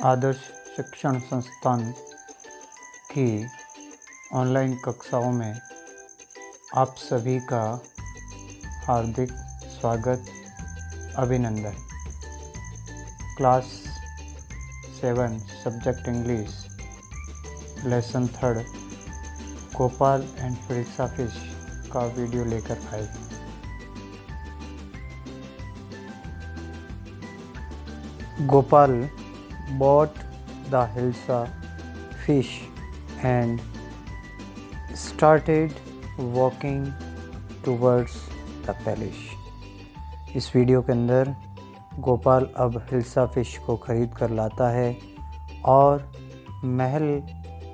आदर्श शिक्षण संस्थान की ऑनलाइन कक्षाओं में आप सभी का हार्दिक स्वागत, अभिनंदन। Class 7 subject English lesson 3 Gopal and hilsa fish का वीडियो लेकर आए। Gopal bought the Hilsa fish and started walking towards the palace। इस वीडियो के अंदर गोपाल अब हिल्सा फिश को ख़रीद कर लाता है और महल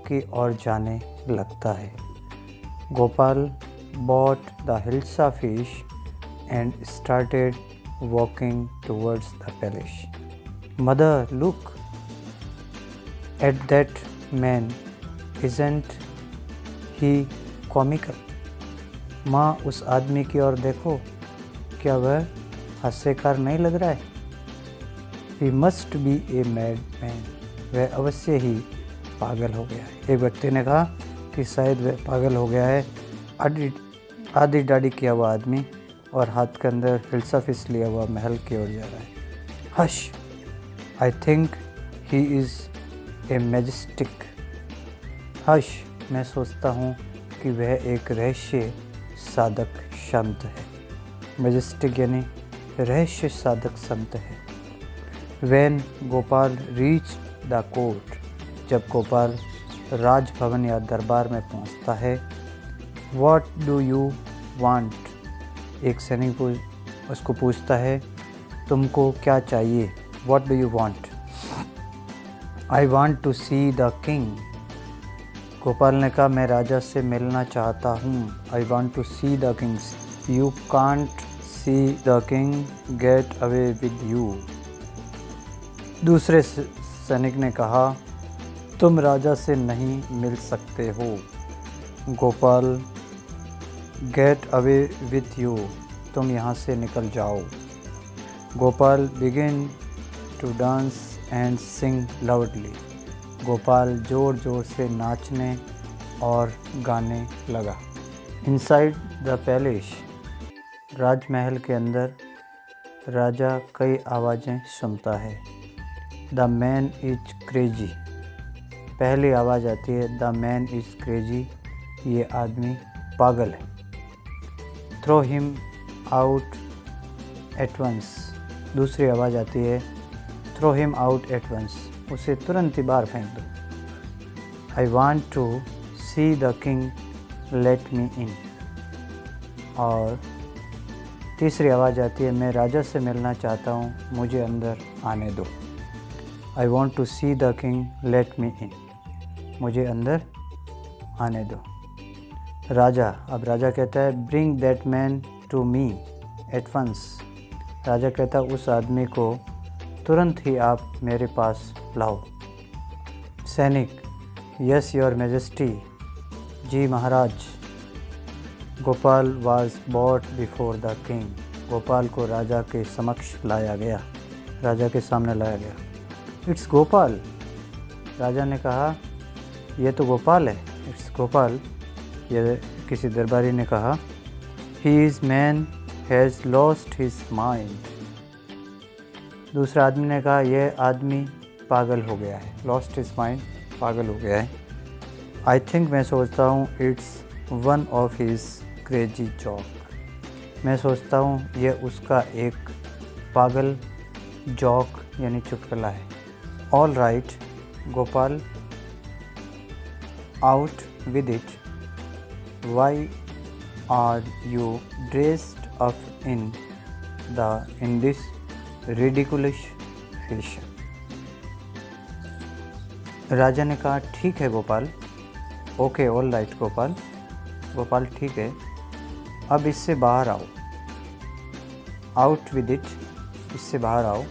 की ओर जाने लगता है। Gopal bought the Hilsa fish and started walking towards the palace। Mother, look at that man, isn't he comical? माँ, उस आदमी की ओर देखो, क्या वह हास्यकार नहीं लग रहा है? He must be a madman, वह अवश्य ही पागल हो गया है। एक व्यक्ति ने कहा कि शायद वह पागल हो गया है। आधी दाढ़ी किया हुआ आदमी और हाथ के अंदर हिल्सा फिश लिया हुआ महल की ओर जा रहा है। Hush, I think he is a majestic। Hush, मैं सोचता हूँ कि वह एक रहस्य साधक संत है। मैजेस्टिक यानी रहस्य साधक संत है। When Gopal reached the court, जब गोपाल राजभवन या दरबार में पहुँचता है। What do you want? एक सैनिक उसको पूछता है, तुमको क्या चाहिए? What do you want? I want to see the king। Gopal ने कहा, मैं राजा से मिलना चाहता हूँ। I want to see the king। You can't see the king, get away with you। दूसरे सैनिक ने कहा, तुम राजा से नहीं मिल सकते हो। Gopal, get away with you, तुम यहाँ से निकल जाओ। Gopal begin to dance and sing loudly। Gopal ज़ोर ज़ोर से नाचने और गाने लगा। Inside the palace, राजमहल के अंदर राजा कई आवाज़ें सुनता है। The man is crazy। पहली आवाज़ आती है, The man is crazy, ये आदमी पागल है। Throw him out at once। दूसरी आवाज़ आती है, Throw him out at once, उसे तुरंत ही बाहर फेंक दो। I want to see the king, let me in। और तीसरी आवाज़ आती है, मैं राजा से मिलना चाहता हूँ, मुझे अंदर आने दो। I want to see the king, let me in, मुझे अंदर आने दो। राजा, अब राजा कहता है, Bring that man to me at once। राजा कहता है, उस आदमी को तुरंत ही आप मेरे पास लाओ। सैनिक, यस योर मैजेस्टी, जी महाराज। Gopal was brought before the king. Gopal को राजा के समक्ष लाया गया, राजा के सामने लाया गया। इट्स गोपाल। राजा ने कहा, यह तो गोपाल है। इट्स गोपाल। यह किसी दरबारी ने कहा, he is man has lost his mind. दूसरा आदमी ने कहा, यह आदमी पागल हो गया है। लॉस्ट हिज माइंड, पागल हो गया है। आई थिंक, मैं सोचता हूँ, it's one of his crazy joke. मैं सोचता हूँ यह उसका एक पागल जॉक यानी चुटकुला है। All right Gopal, out with it. Why are you dressed up in this ridiculous fashion. राजा ने कहा, ठीक है Gopal. Okay, all right Gopal. Gopal, ठीक है, अब इससे बाहर आओ। आउट विद इट, इससे बाहर आओ।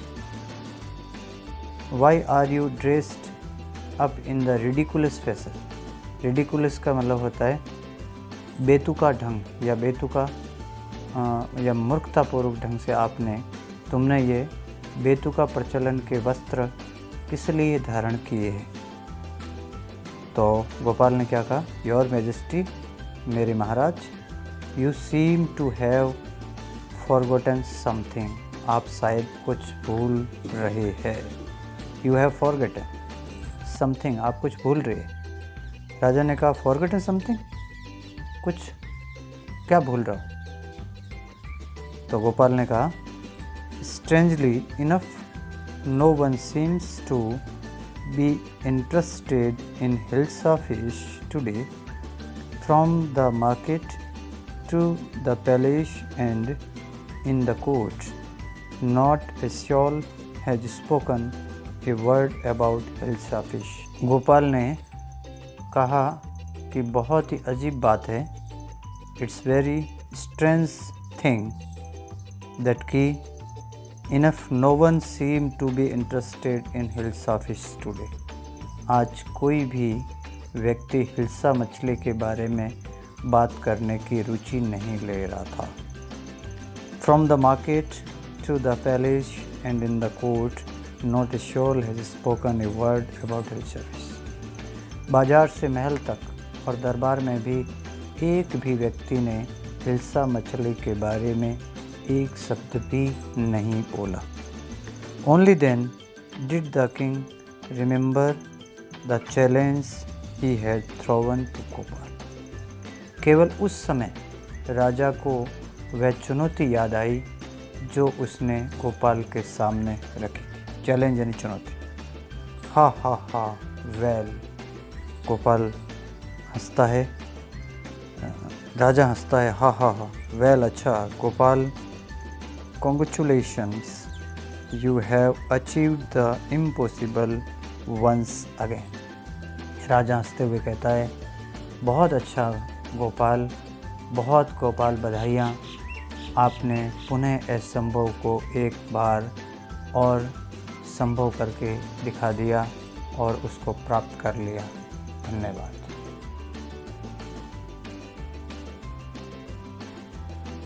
Why are you dressed up in the ridiculous fashion. Ridiculous का मतलब होता है बेतुका ढंग या बेतुका या मूर्खतापूर्वक ढंग से तुमने ये बेतुका प्रचलन के वस्त्र किस लिए धारण किए हैं? तो गोपाल ने क्या कहा? योर मैजेस्टी, मेरे महाराज, you seem to have forgotten something, आप शायद कुछ भूल रहे हैं। यू हैव फॉरगॉटन समथिंग, आप कुछ भूल रहे हैं। राजा ने कहा फॉरगॉटन समथिंग, कुछ क्या भूल रहा हूँ? तो गोपाल ने कहा strangely enough no one seems to be interested in Hilsa fish today. From the market to the palace and in the court, not a soul has spoken a word about Hilsa fish. Gopal ने कहा कि बहुत ही अजीब बात है, it's very strange thing that की Enough no one seemed to be interested in Hilsa fish today. आज कोई भी व्यक्ति हिल्सा मछली के बारे में बात करने की रुचि नहीं ले रहा था। From the market to the palace and in the court, not a soul has spoken a word about Hilsa fish. बाजार से महल तक और दरबार में भी एक भी व्यक्ति ने हिल्सा मछली के बारे में एक शब्द भी नहीं बोला। Only then did the king remember the challenge he had thrown to Gopal. केवल उस समय राजा को वह चुनौती याद आई जो उसने गोपाल के सामने रखी थी। चैलेंज यानी चुनौती। हा हा हा वेल, गोपाल हंसता है, राजा हंसता है, हा हा हा वेल, अच्छा Gopal, Congratulations, you have achieved the impossible once again. राजा हंसते हुए कहता है बहुत अच्छा गोपाल, बहुत गोपाल बधाइयाँ, आपने पुनः असंभव को एक बार और संभव करके दिखा दिया और उसको प्राप्त कर लिया। धन्यवाद।